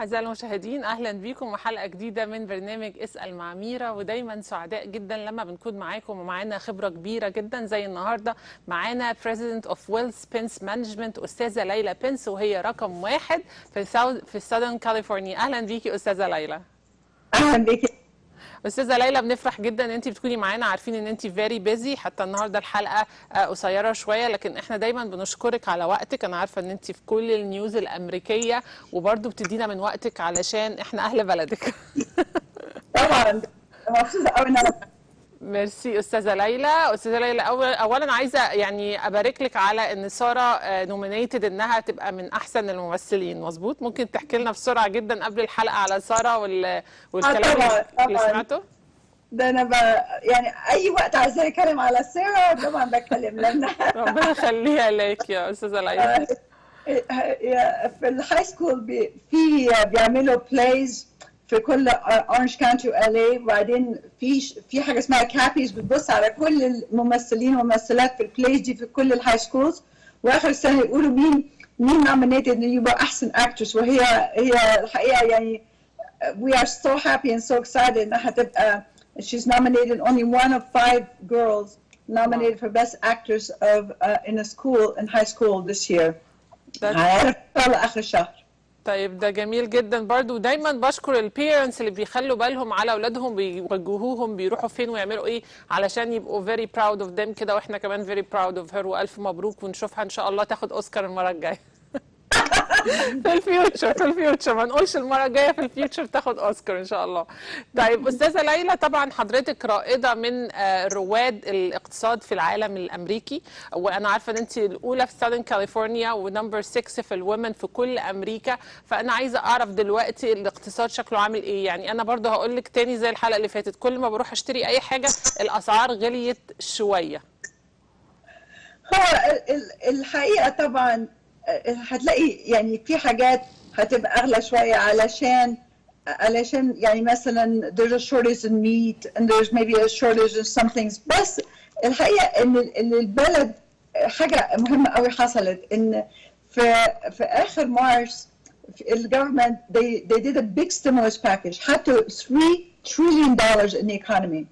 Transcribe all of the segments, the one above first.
أعزائي المشاهدين، أهلا بيكم وحلقة جديدة من برنامج اسأل مع ميرا. ودايما سعداء جدا لما بنكون معاكم ومعانا خبرة كبيرة جدا زي النهاردة. معانا President of Wealth Pence Management أستاذة ليلى بنس، وهي رقم 1 في Southern California. أهلا بيكي أستاذة ليلى. أهلا بيكي استاذه ليلى، بنفرح جدا ان انت بتكوني معانا، عارفين ان انت فيري بيزي، حتى النهارده الحلقه قصيره شويه، لكن احنا دايما بنشكرك على وقتك. انا عارفه ان انت في كل النيوز الامريكيه وبرده بتدينا من وقتك علشان احنا اهل بلدك. طبعا مبسوطه قوي ان انا. ميرسي استاذه ليلى. استاذه ليلى، اولا عايزه يعني ابارك لك على ان ساره نومينيتد انها تبقى من احسن الممثلين، مظبوط؟ ممكن تحكي لنا بسرعه جدا قبل الحلقه على ساره والكلام اللي سمعته؟ ده انا يعني اي وقت عايزه اتكلم على ساره طبعا بتكلم، لان ربنا يخليها لك يا استاذه ليلى. في الهاي سكول بيعملوا بلايز في كل اورنج كاونتي والي، وبعدين في حاجه اسمها كابيز بتبص على كل الممثلين والممثلات في البلايز دي في كل الهاي سكولز، واخر السنه يقولوا مين نومينيتد انه يبقى احسن اكترس. وهي الحقيقه يعني we are so happy and so excited انها تبقى she's nominated only one of 5 girls nominated for best actress of in a school in high school this year. هيعرف اخر الشهر. طيب ده جميل جدا برضو. ودايما بشكر البيرنتس اللي بيخلوا بالهم على اولادهم، بيوجهوهم بيروحوا فين ويعملوا ايه علشان يبقوا very proud of them كده، واحنا كمان very proud of her. والف مبروك، ونشوفها ان شاء الله تاخد اوسكار المره الجايه. في الفيوتشر ما نقولش المره الجايه، في الفيوتشر تاخد اوسكار ان شاء الله. طيب استاذه ليلى، طبعا حضرتك رائده من رواد الاقتصاد في العالم الامريكي، وانا عارفه ان انت الاولى في ساذرن كاليفورنيا ونمبر 6 في الومن في كل امريكا. فانا عايزه اعرف دلوقتي الاقتصاد شكله عامل ايه. يعني انا برضه هقول لك تاني زي الحلقه اللي فاتت، كل ما بروح اشتري اي حاجه الاسعار غليت شويه. هو الحقيقه طبعا هتلاقي يعني في حاجات هتبقى اغلى شويه علشان يعني مثلا there's a shortage in meat and there's maybe a shortage in some things. بس الحقيقه ان البلد حاجه مهمه قوي حصلت، ان في اخر مارس الجفرمنت they did a big stimulus package حطوا $3 trillion in the economy.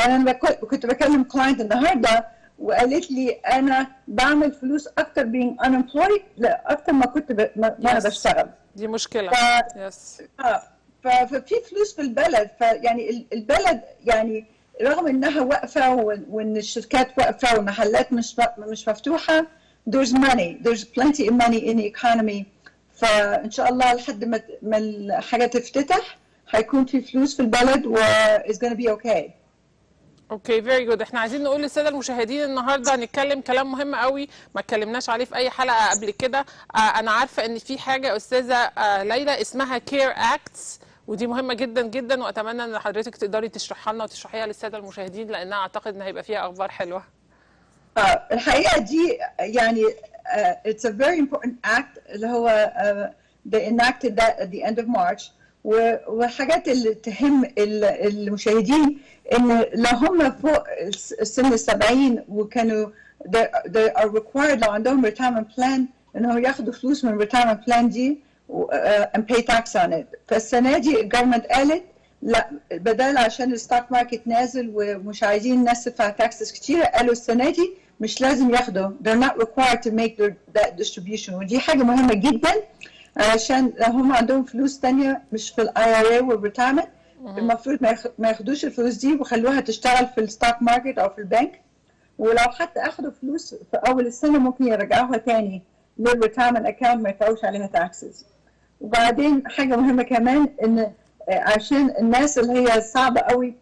انا كنت بكلم كلاينت النهارده وقالت لي انا بعمل فلوس اكتر being unemployed اكتر ما كنت ما انا بشتغل. دي مشكله. ففي فلوس في البلد، فيعني البلد يعني رغم انها واقفه وان الشركات واقفه والمحلات مش مفتوحه، there's plenty of money in the economy. فان شاء الله لحد ما الحاجه تفتتح هيكون في فلوس في البلد و it's gonna be okay. اوكي فيري جود. احنا عايزين نقول للساده المشاهدين النهارده هنتكلم كلام مهم قوي ما اتكلمناش عليه في اي حلقه قبل كده. انا عارفه ان في حاجه استاذه ليلى اسمها كير اكتس، ودي مهمه جدا جدا، واتمنى ان حضرتك تقدري تشرحها لنا وتشرحيها للساده المشاهدين، لانها اعتقد ان هيبقى فيها اخبار حلوه. الحقيقه دي يعني it's a very important act اللي هو they enacted that at the end of March. والحاجات اللي تهم المشاهدين ان لو هم فوق السن 70 وكانوا they are required لو عندهم retirement plan انهم ياخدوا فلوس من retirement plan دي and pay tax on it. فالسنه دي الجفرمنت قالت لا، بدل عشان الستوك ماركت نازل ومش عايزين الناس تدفع تاكسز كتيره، قالوا السنه دي مش لازم ياخدوا they're not required to make that distribution. ودي حاجه مهمه جدا عشان هم عندهم فلوس تانية مش في الاي ار اي والريتايرمنت، المفروض ما ياخدوش الفلوس دي وخلوها تشتغل في الستوك ماركت او في البنك. ولو حتى اخدوا فلوس في اول السنه ممكن يرجعوها تاني للريتايرمنت اكاونت ما يدفعوش عليها تاكسز. وبعدين حاجه مهمه كمان ان عشان الناس اللي هي صعبه قوي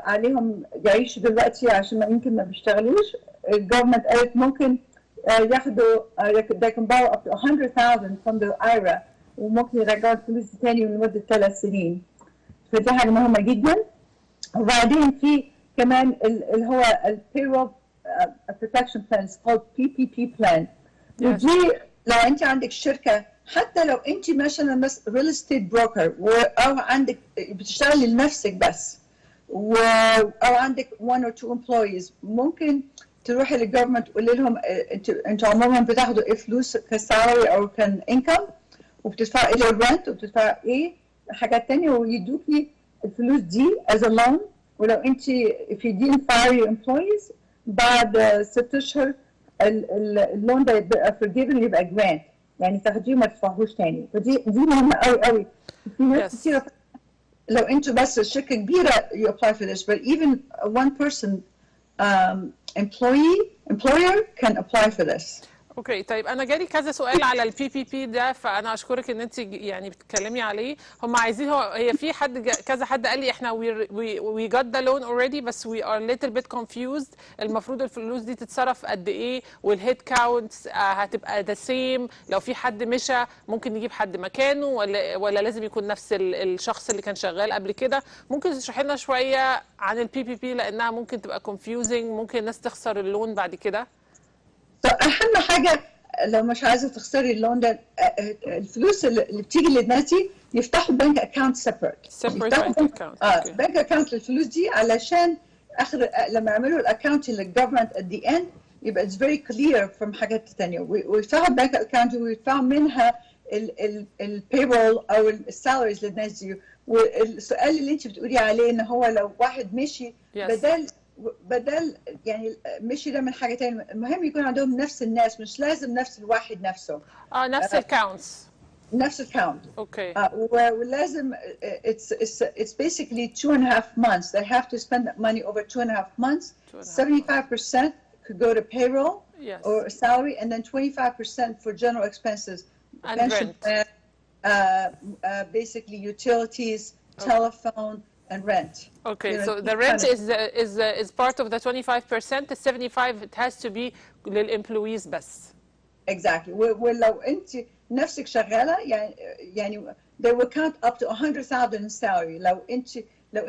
عليهم يعيشوا دلوقتي عشان ما يمكن ما بيشتغلوش، الجفرمنت قالت ممكن ياخدوا they can borrow up to 100,000 from the IRA وممكن يرجعوا الفلوس تاني لمدة 3 سنين. فدي حاجة مهمة جدا. وبعدين في كمان اللي هو payroll protection plan called PPP plan. ودي لو انت عندك شركة، حتى لو انت مثلا real estate broker او عندك بتشتغلي لنفسك بس او عندك 1 or 2 employees، ممكن تروحي للجفرمنت تقولي لهم انتوا عموما بتاخدوا ايه فلوس كسالري او كان انكم، وبتدفع الى الرنت وبتدفع ايه حاجات تانية، ويدوكي الفلوس دي as a loan. ولو انت if you didn't fire your employees بعد 6 اشهر اللون ده يبقى forgiven، يبقى جرانت، يعني تاخديه وما تدفعوش تاني. فدي مهمه قوي قوي. في ناس كتير لو انتوا بس شركه كبيره you apply for this, but even one person employer can apply for this. اوكي طيب انا جالي كذا سؤال على البي بي بي ده، فانا اشكرك ان انت يعني بتتكلمي عليه. هم عايزين هي في حد كذا حد قال لي احنا we got the loan already بس we are a little bit confused. المفروض الفلوس دي تتصرف قد ايه، والهيد كاونت هتبقى the same، لو في حد مشى ممكن نجيب حد مكانه ولا لازم يكون نفس الشخص اللي كان شغال قبل كده؟ ممكن تشرحي لنا شويه عن البي بي بي لانها ممكن تبقى confusing، ممكن الناس تخسر اللون بعد كده. اهم حاجه لو مش عايزه تخسري اللون ده، الفلوس اللي بتيجي للناس دي يفتحوا بنك اكاونت سيبريت. بنك اكاونت للفلوس دي علشان اخر لما يعملوا الاكاونت للجفرمنت ات ذا اند يبقى اتس فيري كلير فروم حاجات ثانيه، ويفتحوا بنك اكاونت ويدفعوا منها البيرول او السالاريز للناس دي. والسؤال اللي انت بتقولي عليه ان هو لو واحد مشي بدل يعني مشي ده من حاجه ثانيه، المهم يكون عندهم نفس الناس، مش لازم نفس الواحد نفسه. نفس الكاونتس. نفس الكاونت. اوكي. ولازم it's basically 2.5 months. They have to spend that money over 2.5 months. 75% could go to payroll or salary, and then 25% for general expenses. And pension rent. Basically utilities, telephone, and rent. Okay, so the rent is part of the 25%. The 75 it has to be للemployees بس. Exactly. ولو انت نفسك شغاله يعني they will count up to 100,000 in salary. لو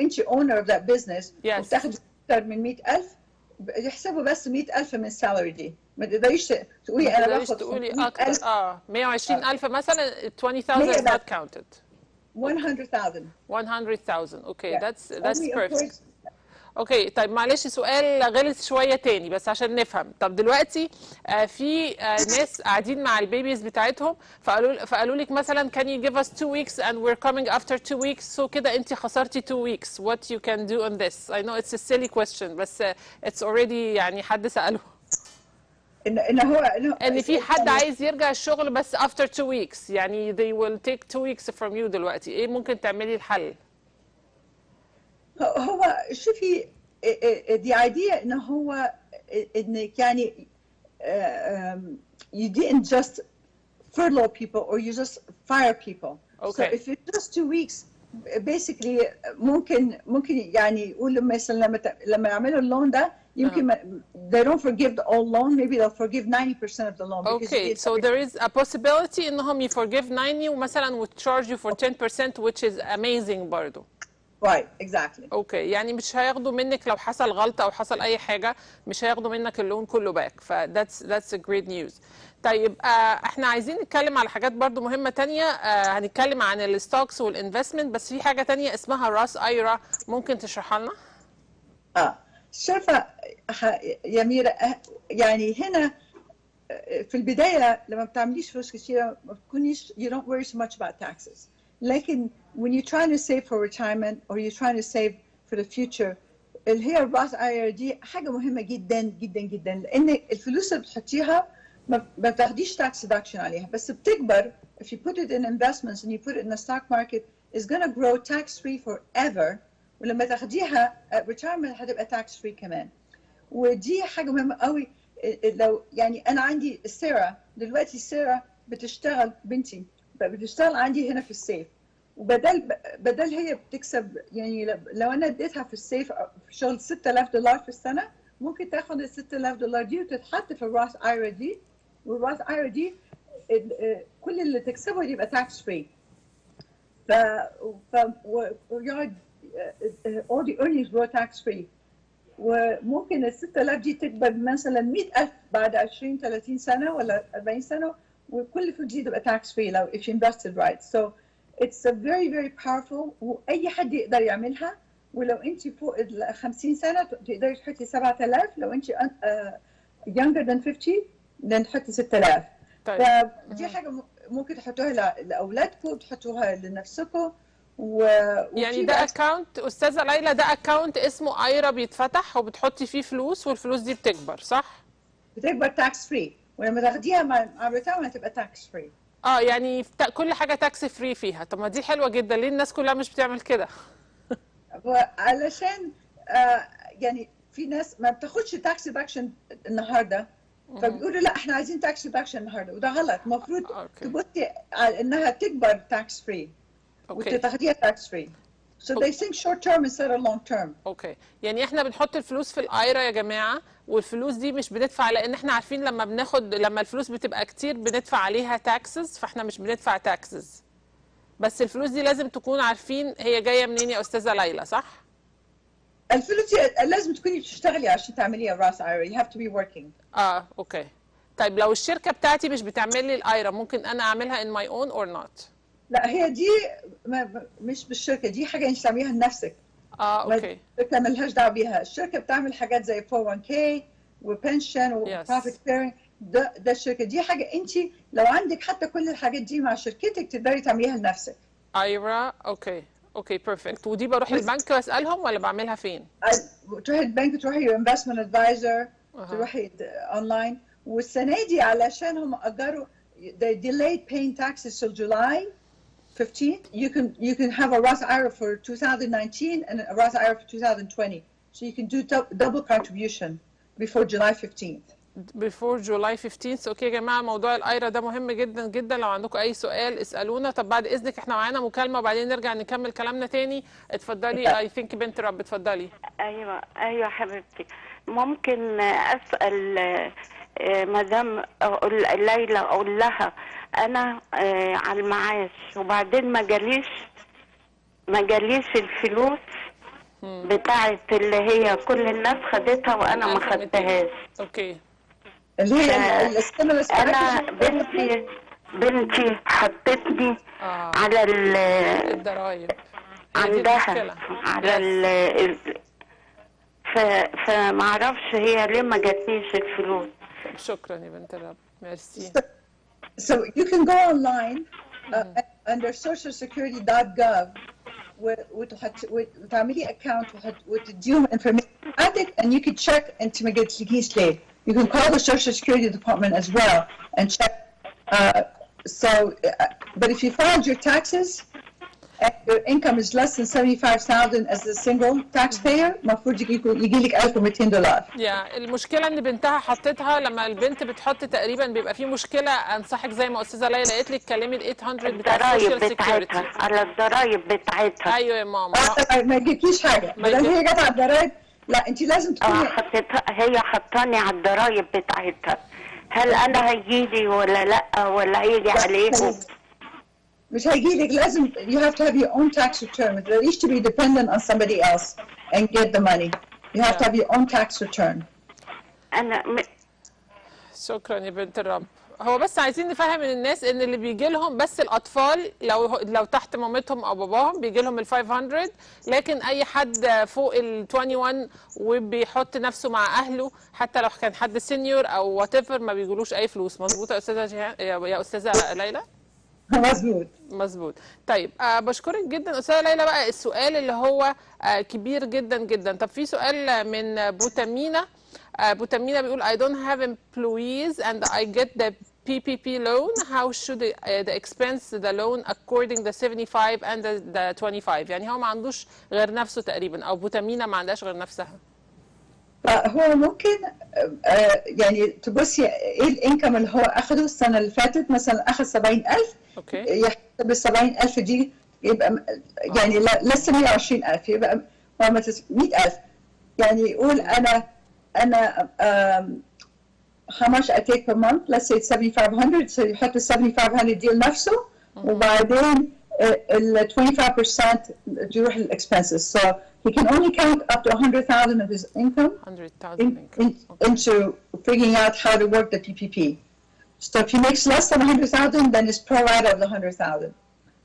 انت owner of that business وبتاخد اكثر من 100,000 يحسبوا بس 100,000 من السالري دي. ما تقدريش تقولي انا باخد تقولي اكثر 120,000 مثلا 20,000 is not counted. 100,000. 100,000. اوكي that's perfect. اوكي طيب معلش سؤال غلس شويه تاني بس عشان نفهم. طب دلوقتي في ناس قاعدين مع البيبيز بتاعتهم فقالوا لك مثلا can you give us 2 weeks and we're coming after 2 weeks، so كده انت خسرتي 2 weeks. what you can do on this؟ I know it's a silly question بس it's already يعني حد سأله ان في حد عايز يرجع الشغل بس after 2 weeks، يعني they will take 2 weeks from you دلوقتي. ايه ممكن تعملي الحل؟ هو شوفي the idea ان هو انك يعني you didn't just furlough people or you just fire people. Okay. So if it's just 2 weeks basically ممكن يعني يقول مثلا لما يعملوا اللون ده يمكن they don't forgive the all loan, maybe they'll forgive 90% of the loan. Okay, so there is a possibility انهم you forgive 90 ومثلا would charge you for 10% which is amazing برضو. Right, exactly. اوكي يعني مش هياخدوا منك لو حصل غلطه او حصل اي حاجه، مش هياخدوا منك اللون كله باك. ف that's a great news. طيب احنا عايزين نتكلم على حاجات برضو مهمه تانية. هنتكلم عن الستوكس والانفستمنت، بس في حاجه تانية اسمها راس ايرا، ممكن تشرحها لنا؟ شايفه يا ميرا يعني هنا في البدايه لما بتعمليش فلوس كتيره ما بتكونيش you don't worry so much about taxes. لكن when you're trying to save for retirement or you're trying to save for the future اللي هي الراس ايرا دي حاجه مهمه جدا جدا جدا، لان الفلوس اللي بتحطيها ما بتاخديش tax deduction عليها، بس بتكبر. if you put it in investments and you put it in the stock market it's going to grow tax free forever. ولما تاخديها retirement هتبقى tax free كمان. ودي حاجه مهمه قوي. لو يعني انا عندي سيرا دلوقتي، سيرا بتشتغل بنتي بتشتغل عندي هنا في السيف، وبدل هي بتكسب يعني لو انا اديتها في السيف في شغل $6,000 في السنه ممكن تاخد ال $6,000 دي وتتحط في الراس ايرا دي، والراس ايرا دي كل اللي تكسبه يبقى tax free. ويقعد all the earnings grow tax free. وممكن ال 6,000 دي تكبر مثلا 100,000 بعد 20-30 سنه ولا 40 سنه، وكل فلوس دي تبقى tax free لو if you invested right. So it's a very very powerful واي حد يقدر يعملها. ولو انت فوق ال 50 سنه تقدري تحطي 7,000، لو انت younger than 50 then تحطي 6,000. طيب. فدي حاجه ممكن تحطوها لاولادكم، تحطوها لنفسكم. يعني ده اكونت استاذه ليلى، ده اكونت اسمه ايرا بيتفتح وبتحطي فيه فلوس والفلوس دي بتكبر، صح؟ بتكبر تاكس فري، ولما تاخديها مع الريتايرمنت هتبقى تاكس فري. يعني كل حاجه تاكس فري فيها. طب ما دي حلوه جدا، ليه الناس كلها مش بتعمل كده؟ علشان يعني في ناس ما بتاخدش تاكس ديدكشن النهارده، فبيقولوا لا احنا عايزين تاكس ديدكشن النهارده، وده غلط. المفروض تبصي على انها تكبر تاكس فري وتاخديها تاكس فري. So they think short term instead of long term. اوكي، يعني احنا بنحط الفلوس في الايرا يا جماعه، والفلوس دي مش بندفع، لان احنا عارفين لما الفلوس بتبقى كتير بندفع عليها تاكسز، فاحنا مش بندفع تاكسز. بس الفلوس دي لازم تكون عارفين هي جايه منين يا استاذه ليلى، صح؟ الفلوس دي لازم تكوني بتشتغلي عشان تعمليها راس ايرا. You have to be working. اوكي. طيب لو الشركه بتاعتي مش بتعمل لي الايرا، ممكن انا اعملها in my own or not؟ لا، هي دي مش بالشركه، دي حاجه انت تعمليها لنفسك. اوكي. الشركه مالهاش دعوه بيها. الشركه بتعمل حاجات زي 401k وبنشن وبروفيت شيرنج. ده الشركه دي حاجه انت لو عندك حتى كل الحاجات دي مع شركتك تقدري تعمليها لنفسك. ايرا. اوكي بيرفكت. ودي بروح البنك واسالهم ولا بعملها فين؟ تروحي البنك، تروحي your investment advisor، تروحي اونلاين. والسنه دي علشان هم اجروا they delayed paying taxes till July 15th. You can have a Roth IRA for 2019 and a Roth IRA for 2020. So you can do double contribution before July 15th. Before July 15th. اوكي يا جماعه، موضوع الايرا ده مهم جدا جدا. لو عندكم اي سؤال اسالونا. طب بعد اذنك احنا معانا مكالمه وبعدين نرجع نكمل كلامنا تاني. اتفضلي. اي ثينك بنت رب، اتفضلي. ايوه حبيبتي، ممكن اسال مدام ليلى، اقول لها انا على المعاش وبعدين ما جاليش الفلوس بتاعت اللي هي كل الناس خدتها وانا ما خدتهاش. اوكي. اللي هي الستيمولس. انا بنتي حطتني على الضرايب عندها على فما اعرفش هي ليه ما جاتنيش الفلوس. شكرا يا بنت الرب، ميرسي. So you can go online under socialsecurity.gov وتعملي account وتديهم information عندك and you can check انت ما جاتلكيش ليه. You can call the Social Security Department as well and check. But if you filed your taxes and your income is less than 75,000 as a single taxpayer, المفروض يجيلك $1,200. المشكله ان بنتها حطتها. لما البنت بتحط تقريبا بيبقى في مشكله. انصحك زي ما استاذه ليلى قالت لك كلمي ال 800 بتاع السوشيال سيكيورتي على الضرايب بتاعتها. ايوه يا ماما. ما يجيكيش حاجه بدل هي جت على الضرايب. لا انت لازم تكوني هي حطاني على الضرايب بتاعتها. هل انا هيجيلي ولا لا ولا هيجي عليهم؟ مش هيجيلك. لازم you have to have your own tax return. ما تقدريش to be dependent on somebody else and get the money. You have to have your own tax return. شكرا يا بنت الرب. هو بس عايزين نفهم الناس ان اللي بيجي لهم بس الاطفال لو تحت مامتهم او باباهم بيجي لهم ال 500، لكن اي حد فوق ال 21 وبيحط نفسه مع اهله حتى لو كان حد سينيور او وات ايفر ما بيجيلوش اي فلوس. مظبوط يا استاذه يا استاذه ليلى؟ مظبوط. طيب بشكرك جدا استاذه ليلى. بقى السؤال اللي هو كبير جدا جدا. طب في سؤال من بوتامينا. بوتامينا بيقول I don't have employees and I get the PPP loan. How should the expense the loan according the 75 and the 25؟ يعني هو ما عندوش غير نفسه تقريبا، او بوتامينا ما عندهاش غير نفسها. هو ممكن يعني تبصي ايه الانكم اللي هو اخده السنه اللي فاتت. مثلا اخذ 70,000. اوكي. يحسب ال 70,000 دي يبقى يعني لسه 120,000 يبقى 100,000. يعني يقول انا how much I take per month. Let's say it's 7,500. So يحط ال 7,500 دي لنفسه وبعدين ال 25% يروح للexpenses. So he can only count up to 100,000 of his income into figuring out how to work the PPP. So if he makes less than 100,000, then it's pro rata of the 100,000.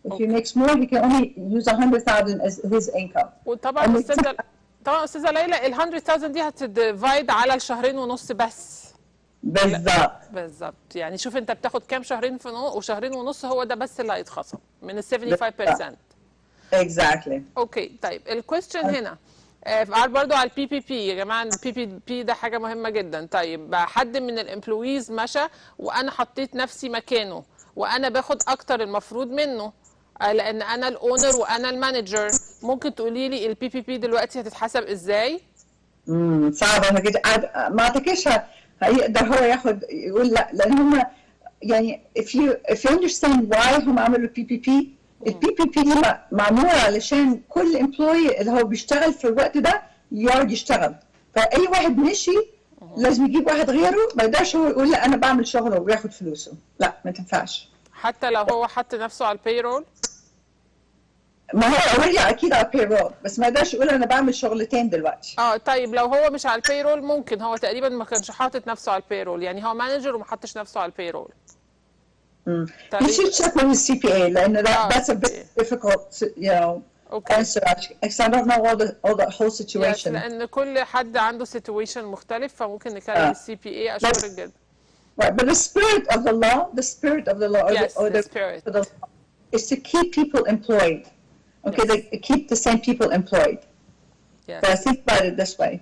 If he makes more, he can only use 100,000 as his income. وطبعا استاذه ليلى ال 100,000 دي هتديفايد على الشهرين ونص بس. بالظبط. يعني شوف انت بتاخد كام شهرين وشهرين ونص، هو ده بس اللي هيتخصم من ال 75%. exactly. اوكي طيب الكويستشن هنا برضو على البي بي بي. يا جماعه البي بي بي ده حاجه مهمه جدا. طيب حد من الامبلويز مشى وانا حطيت نفسي مكانه وانا باخد اكتر المفروض منه لان انا الاونر وانا المانجر، ممكن تقولي لي البي بي بي دلوقتي هتتحسب ازاي؟ صعبه ما اعتقدش هيقدر هو ياخد يقول لا، لان هم يعني if you understand why هم عملوا البي بي بي. البي بي بي دي معموله علشان كل امبلوي اللي هو بيشتغل في الوقت ده يقعد يشتغل، فاي واحد مشي لازم يجيب واحد غيره. ما يقدرش هو يقول لا انا بعمل شغله وياخد فلوسه، لا ما تنفعش. حتى لو هو حط نفسه على البيرول؟ ما هو اوريدي اكيد على البيرول، بس ما يقدرش يقول انا بعمل شغلتين دلوقتي. طيب لو هو مش على البيرول ممكن هو تقريبا ما كانش حاطط نفسه على البيرول، يعني هو مانجر وما حطش نفسه على البيرول. He should check with his CPA لأن that's a bit difficult, you know, answer because I don't know all the whole situation. لأن كل حد عنده situation مختلف، فممكن نكلم السي بي اي. أشكرك جدا. Right, but the spirit of the law, the spirit of the law is to keep people employed. Okay, they keep the same people employed. Yes. So I think about it this way.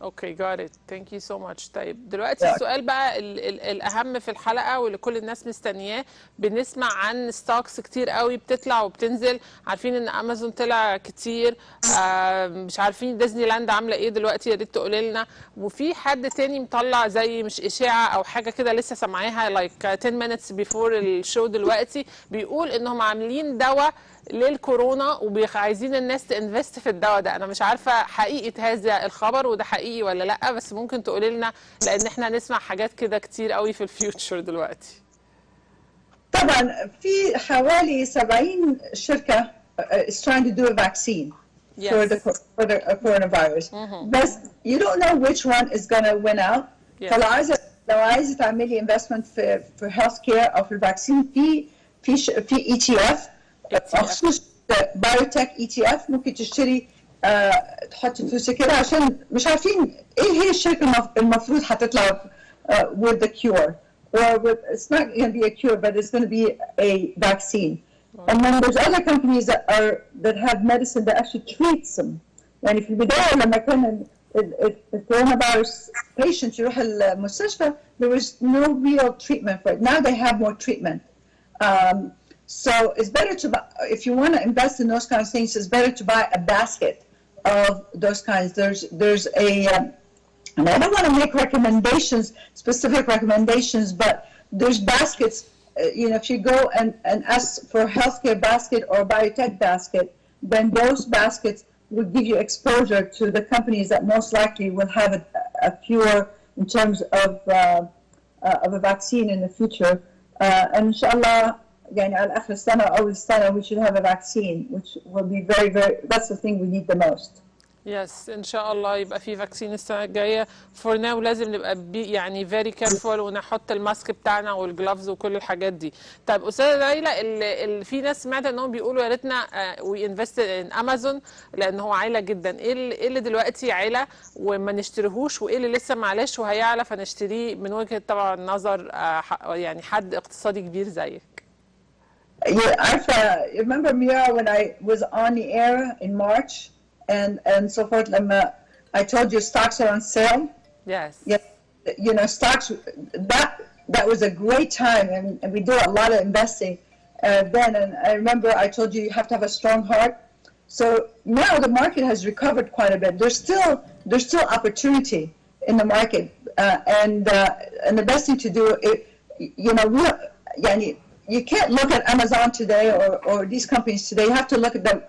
اوكي got it. thank you so much. طيب دلوقتي السؤال بقى الاهم في الحلقه واللي كل الناس مستنياه. بنسمع عن ستوكس كتير قوي بتطلع وبتنزل، عارفين ان امازون طلع كتير، مش عارفين ديزني لاند عامله ايه دلوقتي، يا ريت تقولي لنا. وفي حد تاني مطلع زي مش اشاعه او حاجه كده لسه سامعاها like 10 minutes before الشو دلوقتي، بيقول انهم عاملين دواء للكورونا وعايزين الناس تنفست في الدواء ده. انا مش عارفه حقيقه هذا الخبر وده حقيقي ولا لا، بس ممكن تقولي لنا لان احنا نسمع حاجات كده كتير قوي في الفيوتشر دلوقتي. طبعا في حوالي 70 شركه is trying to do a vaccine for the coronavirus. بس you don't know which one is going to win out. فلو عايزه تعملي investment في health care او في الفاكسين في ETF مخصوص بايوتك ETF ممكن تشتري تحطي فلوسك كده عشان مش عارفين ايه هي الشركه المفروض هتطلع with the cure or it's not going to be a cure but it's going to be a vaccine. And then there's other companies that have medicine that actually treats them. يعني في البدايه لما كان الكورونا فيروس patient يروح المستشفى there was no real treatment for it. Now they have more treatment. So it's better to buy, if you want to invest in those kind of things, it's better to buy a basket of those kinds. There's a, and I don't want to make recommendations, specific recommendations, but there's baskets. You know, if you go and ask for a healthcare basket or biotech basket, then those baskets will give you exposure to the companies that most likely will have a cure in terms of a vaccine in the future. And inshallah, يعني على آخر السنة أو أول السنة we should have a vaccine which will be very that's the thing we need the most. Yes إن شاء الله يبقى في فاكسين السنة الجاية. For now لازم نبقى يعني very careful ونحط الماسك بتاعنا والجلافز وكل الحاجات دي. طيب أستاذة ليلى، في ناس سمعت إنهم بيقولوا يا ريتنا we invest in Amazon لأن هو عالة جدا. إيه اللي دلوقتي عالة وما نشتريهوش، وإيه اللي لسه معلش وهيعلى فنشتريه من وجهة طبعا نظر يعني حد اقتصادي كبير زيك؟ You remember Mira when I was on the air in March and so forth, I told you stocks are on sale? Yes. Yeah, you know, stocks, that was a great time and we do a lot of investing then, and I remember I told you have to have a strong heart. So now the market has recovered quite a bit. There's still opportunity in the market and the best thing to do, you know, you can't look at Amazon today or these companies today. You have to look at them.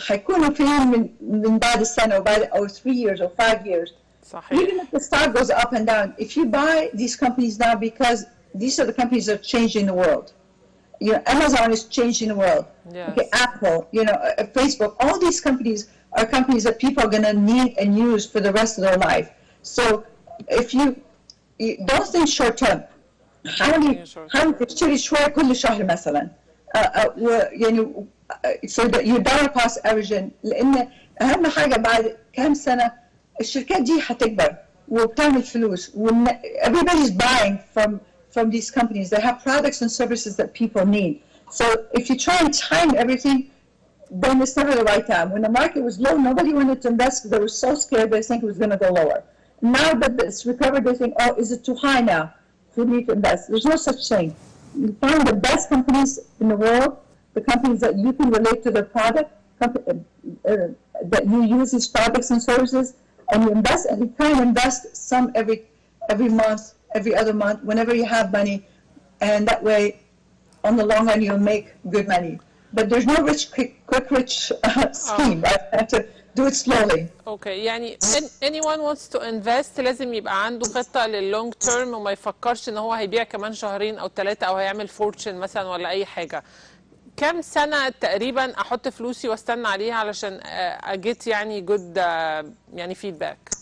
هيكونوا فين من بعد السنة or 3 years or 5 years. صحيح. Even if the stock goes up and down, if you buy these companies now because these are the companies that are changing the world. You know, Amazon is changing the world. Yes. Okay, Apple, you know, Facebook, all these companies are companies that people are going to need and use for the rest of their life. So if you don't think short term. حاولي تشتري شوية كل شهر مثلا يعني so that your dollar cost averaging. لأن أهم حاجة بعد كام سنة الشركات دي هتكبر. وبتعمل فلوس. Everybody's buying from these companies. They have products and services that people need. So if you try and time everything, then it's never the right time. When the market was low, nobody wanted to invest because they were so scared they think it was going to go lower. Now that it's recovered, they think, oh, is it too high now for me to invest? There's no such thing. You find the best companies in the world, the companies that you can relate to their product, that you use these products and services, and you invest, and you try and invest some every month, every other month, whenever you have money, and that way, on the long run, you'll make good money. But there's no quick rich scheme. I have to do it slowly. Okay, يعني anyone wants to invest لازم يبقى عنده خطة لللونج تيرم وما يفكرش ان هو هيبيع كمان شهرين او 3 او هيعمل فورتشن مثلا ولا اي حاجة. كم سنة تقريبا احط فلوسي واستنى عليها علشان اجيت يعني good يعني feedback?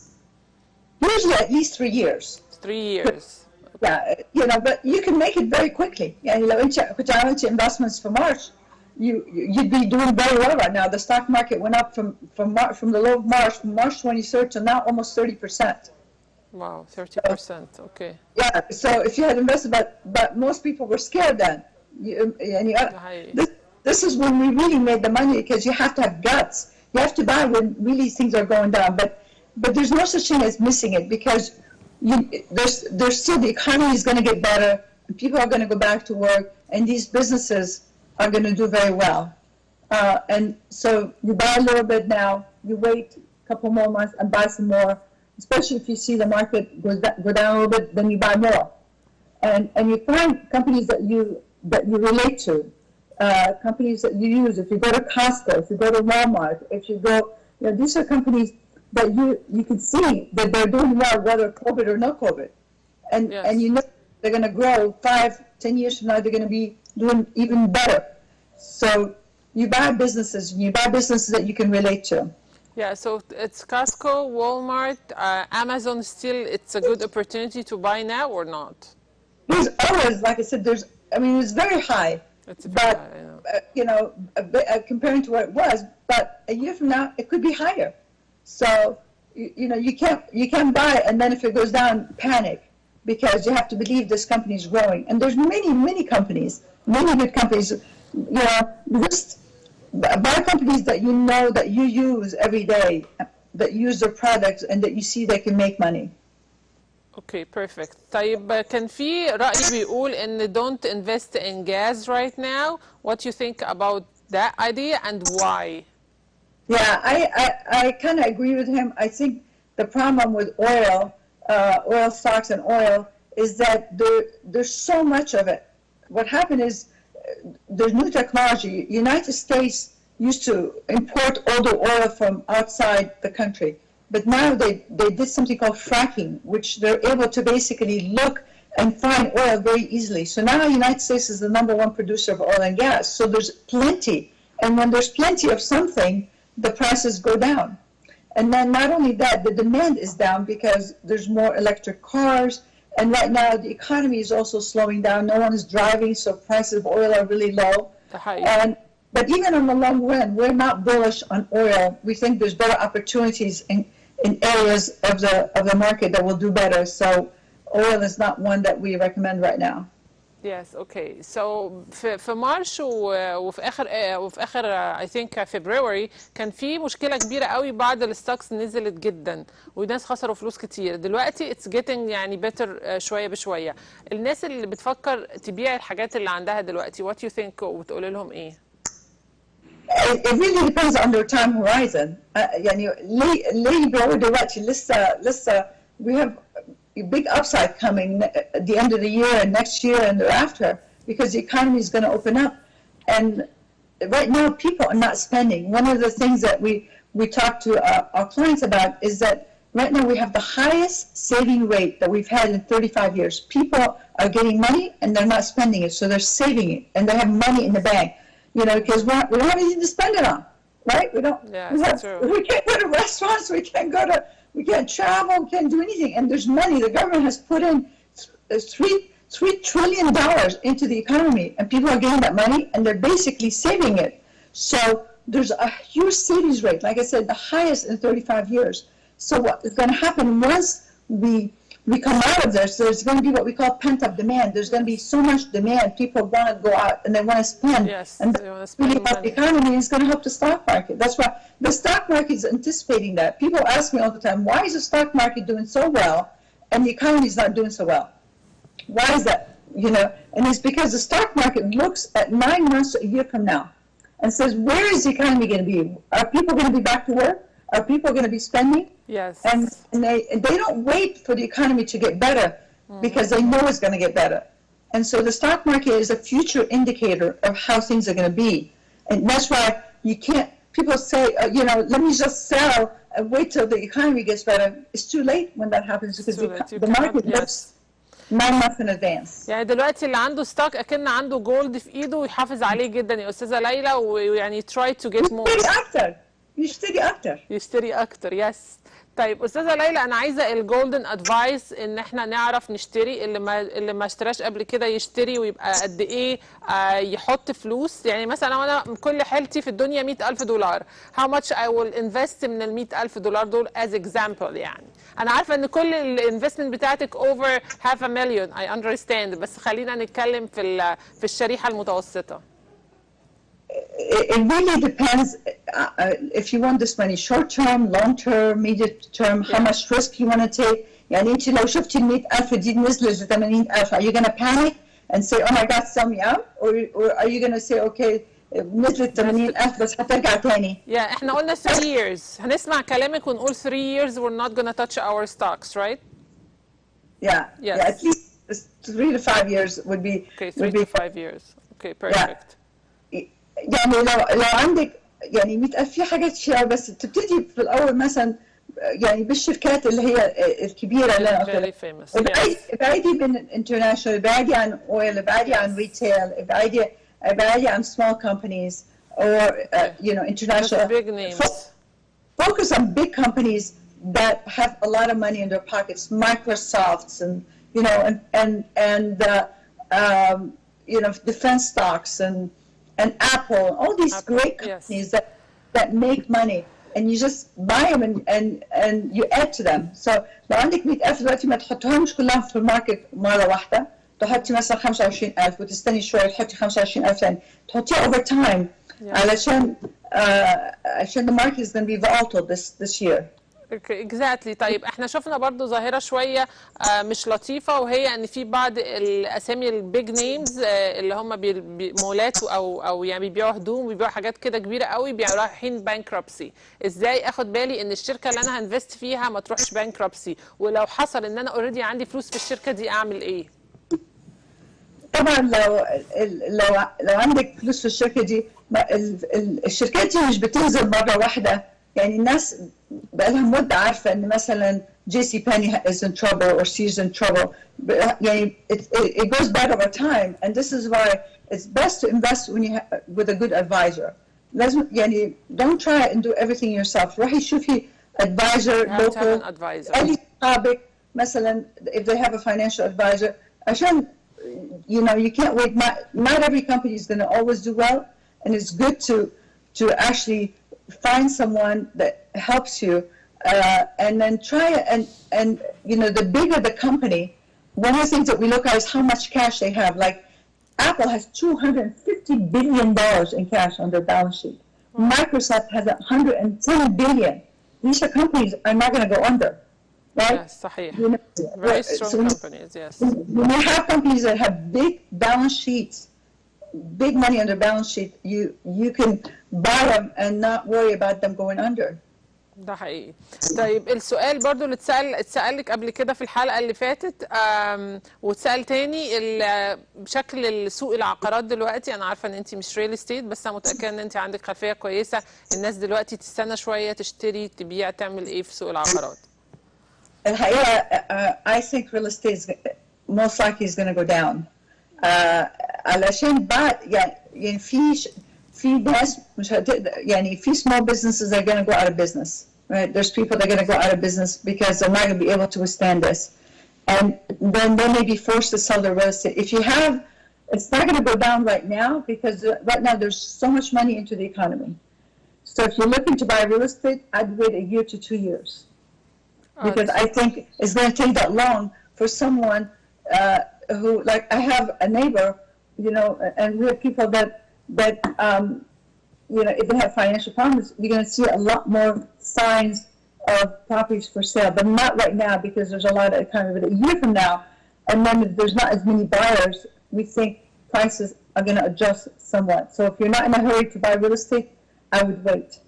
Usually at least 3 years. 3 years. Yeah, you know, but you can make it very quickly. يعني لو انت كنت عملت investments في March, you'd be doing very well right now. The stock market went up from the low of March, from March 23rd to now almost 30%. Wow, 30%. Okay. Yeah. So if you had invested, but most people were scared then. This is when we really made the money because you have to have guts. You have to buy when really things are going down. But there's no such thing as missing it because there's still the economy is going to get better. And people are going to go back to work, and these businesses are going to do very well. And so you buy a little bit now, you wait a couple more months and buy some more, especially if you see the market go down a little bit, then you buy more. And you find companies that you relate to, companies that you use. If you go to Costco, if you go to Walmart, if you go, these are companies that you can see that they're doing well, whether COVID or no COVID. And you know they're going to grow 5-10 years from now, they're going to be doing even better. So you buy businesses that you can relate to. Yeah, so it's Costco, Walmart, Amazon still, it's a good opportunity to buy now or not? There's always, like I said, it's very high. It's very high, comparing to what it was, but a year from now, it could be higher. So, you can't buy, and then if it goes down, panic, because you have to believe this company is growing. And there's many companies, many good companies, just buy companies that you know that you use every day, that use their products and that you see they can make money. Okay, perfect. طيب كان في رأي بيقول إن don't invest in gas right now. What do you think about that idea and why? Yeah, I kind of agree with him. I think the problem with oil stocks and oil is that there's so much of it. What happened is there's new technology. United States used to import all the oil from outside the country, but now they did something called fracking, which they're able to basically look and find oil very easily. So now the United States is the #1 producer of oil and gas. So there's plenty, and when there's plenty of something, the prices go down. And then not only that, the demand is down because there's more electric cars. And right now, the economy is also slowing down. No one is driving, so prices of oil are really low. But even on the long run, we're not bullish on oil. We think there's better opportunities in areas of the market that will do better. So oil is not one that we recommend right now. Yes, okay. So في مارش وفي اخر I think February كان في مشكلة كبيرة قوي بعد الستوكس نزلت جدا والناس خسروا فلوس كتير. دلوقتي it's getting يعني better شوية بشوية. الناس اللي بتفكر تبيع الحاجات اللي عندها دلوقتي what do you think وتقول لهم ايه؟ It really depends on their time horizon. يعني ليه يبيعوا دلوقتي لسه we have a big upside coming at the end of the year and next year and thereafter because the economy is going to open up. And right now, people are not spending. One of the things that we talk to our clients about is that right now we have the highest saving rate that we've had in 35 years. People are getting money and they're not spending it, so they're saving it and they have money in the bank. Because we don't have anything to spend it on, right? We can't go to restaurants, we can't travel, we can't do anything, and there's money. The government has put in $3 trillion into the economy, and people are getting that money, and they're basically saving it. So there's a huge savings rate, like I said, the highest in 35 years. So what is going to happen we come out of this, there's going to be what we call pent-up demand. There's going to be so much demand. People want to go out and they want to spend. Yes, and they want to spend really money. the economy is going to help the stock market. That's why the stock market is anticipating that. People ask me all the time, why is the stock market doing so well and the economy is not doing so well? Why is that? You know, and it's because the stock market looks at 9 months to a year from now and says, where is the economy going to be? Are people going to be back to work? Are people going to be spending? Yes. And they don't wait for the economy to get better because they know it's going to get better. And so the stock market is a future indicator of how things are going to be. And that's why you can't, people say, you know, let me just sell and wait till the economy gets better. It's too late when that happens because the market looks 9 months in advance. يعني دلوقتي اللي عنده ستوك اكن عنده جولد في ايده ويحافظ عليه جدا يا استاذه ليلى ويعني try to get more. يشتري اكتر يس. طيب استاذه ليلى انا عايزه الجولدن ادفايس ان احنا نعرف نشتري اللي ما اشتراش قبل كده يشتري ويبقى قد ايه يحط فلوس. يعني مثلا انا كل حيلتي في الدنيا $100,000 how much I will invest من $100,000 دول as example. يعني انا عارفه ان كل الانفستمنت بتاعتك over $500,000 I understand بس خلينا نتكلم في الشريحه المتوسطه. It really depends if you want this money short term, long term, medium term, how much risk you want to take. يعني انت لو شفتي ال 100,000 دي نزلت ل 80,000 are you going to panic and say oh my god sell me out or are you going to say okay نزلت 80,000 بس هترجع تاني. احنا قلنا 3 years هنسمع كلامك ونقول 3 years we're not going to touch our stocks, right? Yeah, at least 3 to 5 years would be okay 3 to 5 years. Okay, perfect. يعني لو عندك يعني 100,000 في حاجات فيها بس تبتدي في الاول مثلا يعني بالشركات اللي هي الكبيره اللي انا قلت ابعدي من الانترناشونال، ابعدي عن اويل، ابعدي عن ريتيل، ابعدي عن small companies or you know international big names. Focus on big companies that have a lot of money in their pockets, Microsofts and you know and you know defense stocks and Apple, all these great companies that make money, and you just buy them and you add to them. So لو عندك 100,000 دلوقتي ما تحطهمش كلهم في الماركت مرة واحدة، تحطي مثلا 25,000 وتستني شوية تحطي 25,000 ثاني، تحطيها over time علشان the market is going to be volatile this year. exactly. طيب احنا شفنا برضو ظاهرة شوية مش لطيفة وهي ان في بعض الاسامي البيج نيمز اللي هم مولات او يعني بيبيعوا هدوم وبيبيعوا حاجات كده كبيرة قوي رايحين بانكربسي. ازاي اخد بالي ان الشركة اللي انا هنفست فيها ما تروحش بانكربسي؟ ولو حصل ان انا اوريدي عندي فلوس في الشركة دي اعمل ايه؟ طبعا لو عندك فلوس في الشركة دي الشركات دي مش بتنزل مرة واحدة. يعني الناس بقى لها مدة عارفة إن مثلا JC Penney is in trouble or she's in trouble. يعني it goes bad over time, and this is why it's best to invest when you with a good advisor. لازم يعني don't try and do everything yourself. روحي شوفي advisor local. أي صحابك مثلا if they have a financial advisor عشان you know you can't wait. Not every company is going to always do well, and it's good to actually find someone that helps you and then try and you know the bigger the company, one of the things that we look at is how much cash they have. Like Apple has $250 billion in cash on their balance sheet. Microsoft has $110 billion. These are companies are not going to go under, right? Yes, صحيح. You know, very strong companies. Yes. When you have companies that have big balance sheets, big money on their balance sheet, you can buy them and not worry about them going under. ده حقيقي. طيب السؤال برضو اللي اتسأل لك قبل كده في الحلقة اللي فاتت واتسأل تاني بشكل سوق العقارات دلوقتي. انا عارفة ان انت مش ريل استيت بس انا متأكدة ان انت عندك خلفية كويسة. الناس دلوقتي تستنى شوية تشتري تبيع تعمل ايه في سوق العقارات؟ الحقيقة I think real estate is most likely is going to go down. علشان بعد يعني في ناس مش هتقدر يعني في small businesses are going to go out of business, right? There's people that are going to go out of business because they're not going to be able to withstand this, and then they may be forced to sell their real estate. If you have, it's not going to go down right now because right now there's so much money into the economy. So if you're looking to buy real estate, I'd wait a year to 2 years. because I think it's going to take that long for someone who, like, I have a neighbor, you know, and we have people that you know, if they have financial problems, you're going to see a lot more signs of properties for sale, but not right now because there's a lot of kind of a year from now, and then there's not as many buyers. We think prices are going to adjust somewhat. So if you're not in a hurry to buy real estate, I would wait.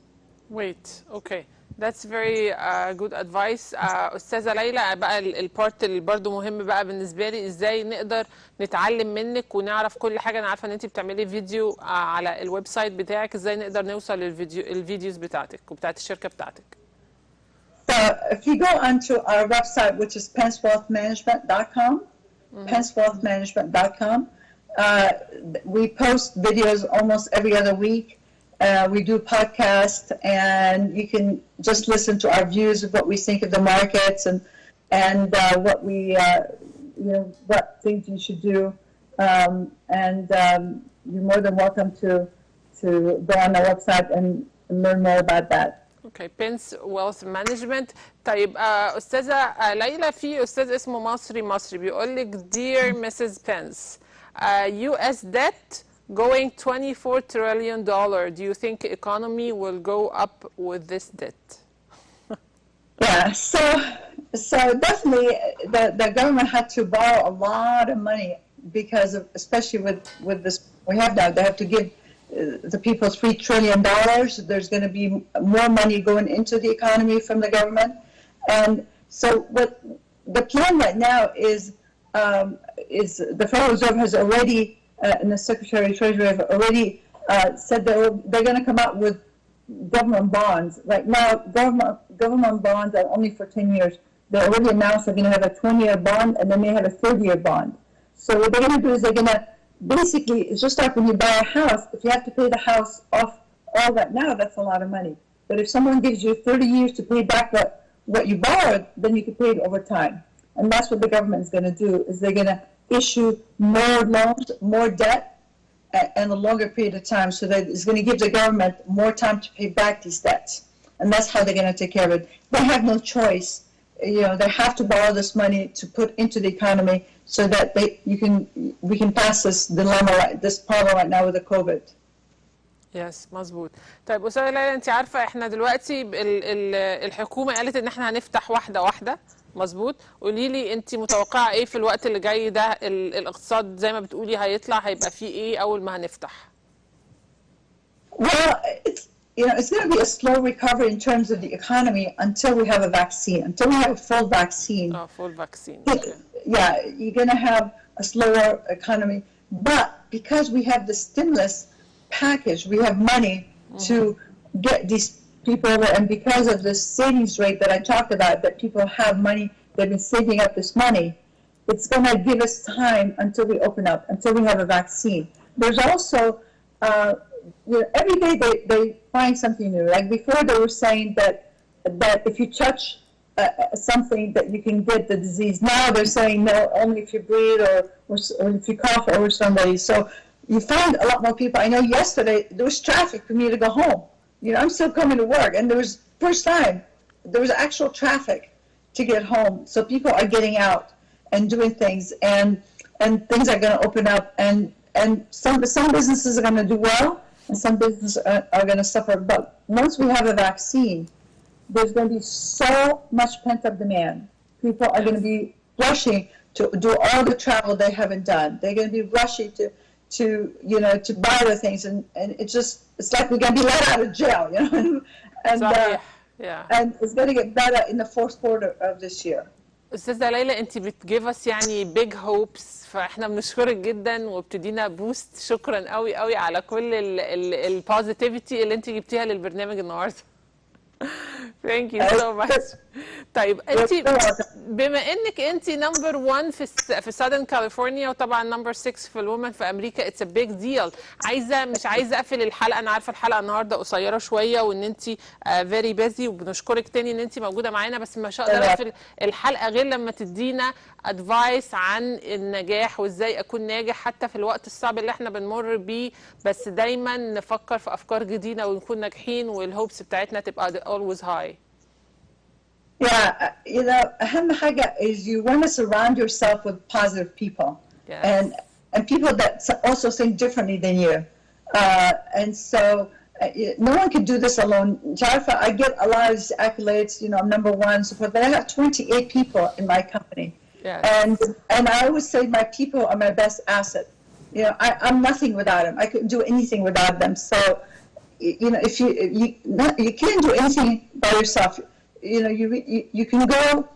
Wait, okay. That's very good advice. أستاذة ليلى، بقى البارت اللي برضه مهم بقى بالنسبة لي، ازاي نقدر نتعلم منك ونعرف كل حاجة. أنا عارفة إن أنت بتعملي فيديو على الويب سايت بتاعك، ازاي نقدر نوصل الفيديوز بتاعتك وبتاعت الشركة بتاعتك. So if you go onto our website, which is pencewealthmanagement.com, pencewealthmanagement.com, we post videos almost every other week. We do podcasts, and you can just listen to our views of what we think of the markets and what we you know, what things you should do. You're more than welcome to go on our website and learn more about that. Okay, Pence Wealth Management. طيب أستاذة ليلى، في أستاذ اسمه مصري بيقول لك Dear Mrs. Pence, U.S. debt going $24 trillion. Do you think economy will go up with this debt? Yeah, so definitely the government had to borrow a lot of money because of, especially with this we have now, they have to give the people $3 trillion. There's going to be more money going into the economy from the government. And so what the plan right now is the Federal Reserve has already and the Secretary of Treasury have already said they're going to come out with government bonds. Right now, government bonds are only for 10 years. They already announced they're going to have a 20-year bond, and then they have a 30-year bond. So what they're going to do is they're going to basically, it's just like when you buy a house, if you have to pay the house off all that now, that's a lot of money. But if someone gives you 30 years to pay back what you borrowed, then you can pay it over time. And that's what the government is going to do, is they're going to issue more loans, more debt, and a longer period of time, so that it's going to give the government more time to pay back these debts. And that's how they're going to take care of it. They have no choice. You know, they have to borrow this money to put into the economy so that we can pass this dilemma, this problem right now with the COVID. يس مظبوط. طيب أستاذة ليلى، أنت عارفة إحنا دلوقتي الحكومة قالت إن إحنا هنفتح واحدة مظبوط. قولي لي أنت متوقعة إيه في الوقت اللي جاي ده؟ الاقتصاد زي ما بتقولي هيطلع، هيبقى فيه إيه أول ما هنفتح؟ Well, it's going to be a slow recovery in terms of the economy until we have a vaccine, until we have a full vaccine. Oh, full vaccine. Okay. Yeah, you're going to have a slower economy. But because we have the stimulus package, we have money to get these people, and because of the savings rate that I talked about, that people have money, they've been saving up this money, it's going to give us time until we open up, until we have a vaccine. There's also, every day they find something new. Like before they were saying that if you touch something that you can get the disease. Now they're saying no, only if you breathe or if you cough over somebody. So you find a lot more people. I know yesterday there was traffic for me to go home. You know, I'm still coming to work, and there was first time there was actual traffic to get home. So people are getting out and doing things, and things are going to open up, and some businesses are going to do well, and some businesses are going to suffer. But once we have a vaccine, there's going to be so much pent-up demand. People are going to be rushing to do all the travel they haven't done. They're going to be rushing to buy the things, and it's like we're going to be let out of jail, you know. And it's going to get better in the fourth quarter of this year. أستاذة ليلى، أنت بتجيف يعني big hopes، فإحنا بنشكرك جدا وبتدينا بوست. شكرا قوي قوي على كل البوزيتيفيتي اللي أنت جبتيها للبرنامج النهارده. Thank you so much. طيب انت بما انك انت نمبر 1 في ساذرن كاليفورنيا، وطبعا نمبر 6 في الومن في امريكا، اتس ا بيج ديل. مش عايزه اقفل الحلقه، انا عارفه الحلقه النهارده قصيره شويه وان انت فيري بيزي، وبنشكرك تاني ان انت موجوده معانا، بس مش هقدر اقفل الحلقه غير لما تدينا ادفايس عن النجاح وازاي اكون ناجح حتى في الوقت الصعب اللي احنا بنمر بيه، بس دايما نفكر في افكار جديده ونكون ناجحين والهوبس بتاعتنا تبقى always high. Yeah, أهم حاجة is you want to surround yourself with positive people. Yes. And people that also think differently than you. And so no one can do this alone. Jarifa, I get a lot of these accolades, I'm number one, support, but I have 28 people in my company. Yes. And I always say my people are my best asset. I'm nothing without them. I couldn't do anything without them. So, if you can't do anything by yourself. You can go,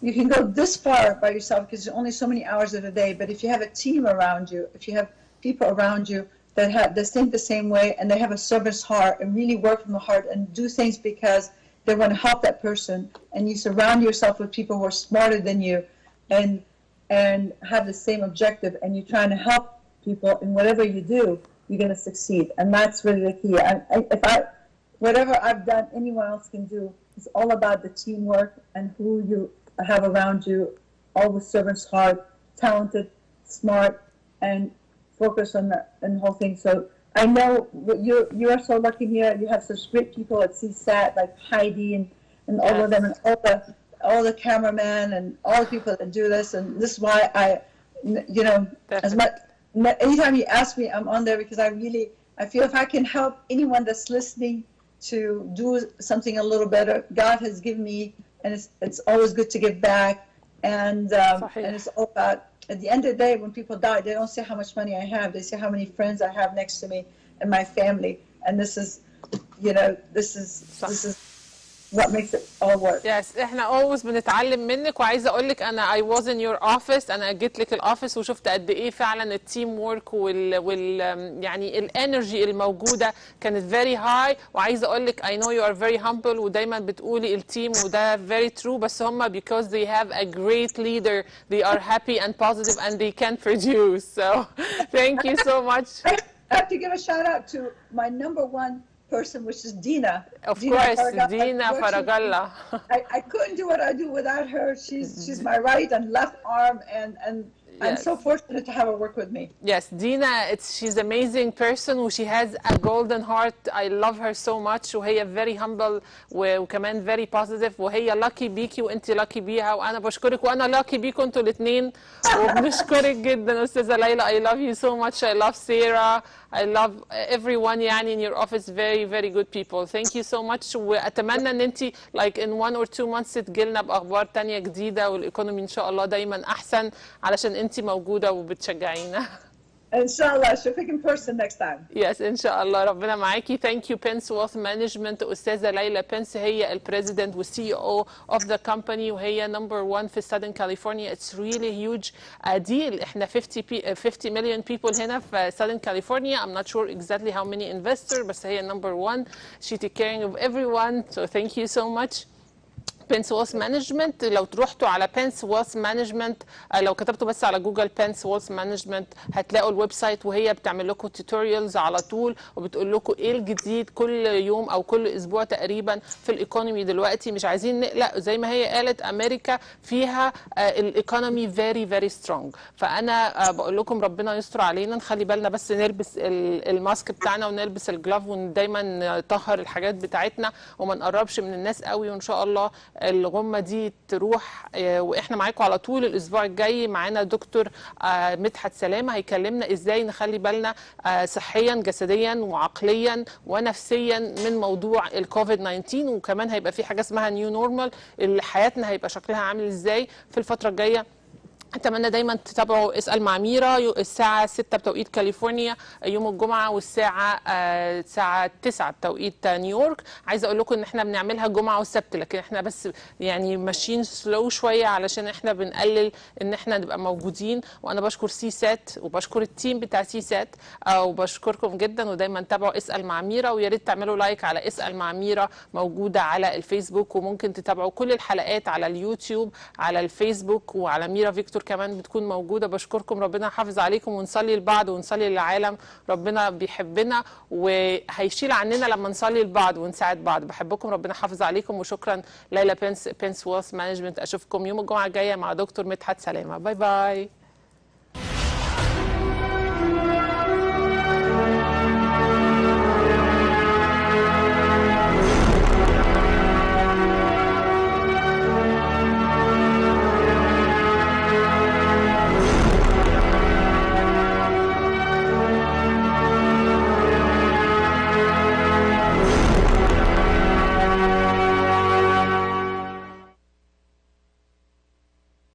you can go this far by yourself because there's only so many hours of the day. But if you have a team around you, if you have people around you that think the same way and they have a service heart and really work from the heart and do things because they want to help that person, and you surround yourself with people who are smarter than you and have the same objective, and you're trying to help people in whatever you do, you're going to succeed. And that's really the key. Whatever I've done, anyone else can do. It's all about the teamwork and who you have around you, all with servant's heart, talented, smart, and focus on the whole thing. So I know you are so lucky here. You have such great people at CSAT, like Heidi and all of them, and all the cameramen and all the people that do this. And this is why as much, anytime you ask me, I'm on there because I feel if I can help anyone that's listening to do something a little better, God has given me, and it's always good to give back. And it's all about, at the end of the day, when people die, they don't say how much money I have. They say how many friends I have next to me and my family. And this is what makes it all work. Yes, احنا always بنتعلم منك، وعايزه اقول لك انا I was in your office، انا جيت لك الاوفيس وشفت قد ايه فعلا التيم وورك يعني الانرجي الموجوده كانت very high. وعايزه اقول لك I know you are very humble، ودايما بتقولي التيم وده very true، بس هم because they have a great leader they are happy and positive and they can produce. So thank you so much. I have to give a shout out to my number one person, which is Dina. Of course, Dina Faragalla. I couldn't do what I do without her. She's my right and left arm, and I'm so fortunate to have her work with me. Yes, Dina, she's an amazing person, and she has a golden heart. I love her so much. وهي very humble وكمان very positive. وهي lucky بيكي وانت lucky بيها، وانا بشكرك، وانا lucky بيكم انتوا الاثنين. وبنشكرك جدا استاذة ليلى. I love you so much. I love Sarah. I love everyone يعني in your office. Very very good people. Thank you so much. واتمنى ان انت like in 1 or 2 months تجيلنا باخبار تانية جديدة، والايكونومي ان شاء الله دايما احسن علشان انت موجودة وبتشجعينا. إن شاء الله أشوفك in person next time. Yes إن شاء الله، ربنا معاكي. Thank you Pence Wealth Management. أستاذة ليلى بنس هي البريزيدنت والسي او of the company، وهي number 1 في Southern California. It's really huge deal. إحنا 50 million people هنا في Southern California. I'm not sure exactly how many investors، بس هي number 1. She take caring of everyone. So thank you so much. Pence Wealth Management. لو تروحوا على Pence Wealth Management، لو كتبتوا بس على جوجل Pence Wealth Management هتلاقوا الويب سايت، وهي بتعمل لكم توتوريالز على طول وبتقول لكم ايه الجديد كل يوم او كل اسبوع تقريبا في الايكونومي دلوقتي. مش عايزين نقلق، زي ما هي قالت امريكا فيها الايكونومي very very strong. فانا بقول لكم ربنا يستر علينا، نخلي بالنا بس نلبس الماسك بتاعنا ونلبس الجلاف ودايما نطهر الحاجات بتاعتنا وما نقربش من الناس قوي، وان شاء الله الغمة دي تروح. واحنا معاكم على طول. الاسبوع الجاي معانا دكتور مدحت سلامة هيكلمنا ازاي نخلي بالنا صحيا جسديا وعقليا ونفسيا من موضوع الكوفيد 19، وكمان هيبقى في حاجة اسمها نيو نورمال، حياتنا هيبقى شكلها عامل ازاي في الفترة الجاية. اتمنى دايما تتابعوا اسال مع ميرا الساعه 6 بتوقيت كاليفورنيا يوم الجمعه، والساعه الساعه 9 بتوقيت نيويورك. عايزه اقول لكم ان احنا بنعملها جمعه والسبت، لكن احنا بس يعني ماشيين سلو شويه علشان احنا بنقلل ان احنا نبقى موجودين. وانا بشكر سي سات وبشكر التيم بتاع سي سات وبشكركم جدا. ودايما تابعوا اسال مع ميرا، ويا ريت تعملوا لايك على اسال مع ميرا، موجوده على الفيسبوك، وممكن تتابعوا كل الحلقات على اليوتيوب على الفيسبوك، وعلى ميرا فيكتور كمان بتكون موجودة. بشكركم، ربنا يحافظ عليكم، ونصلي لبعض ونصلي للعالم. ربنا بيحبنا وهيشيل عننا لما نصلي لبعض ونساعد بعض. بحبكم، ربنا يحافظ عليكم، وشكرا. ليلى بنس ويلث مانجمنت. اشوفكم يوم الجمعة الجاية مع دكتور مدحت سلامة. باي باي.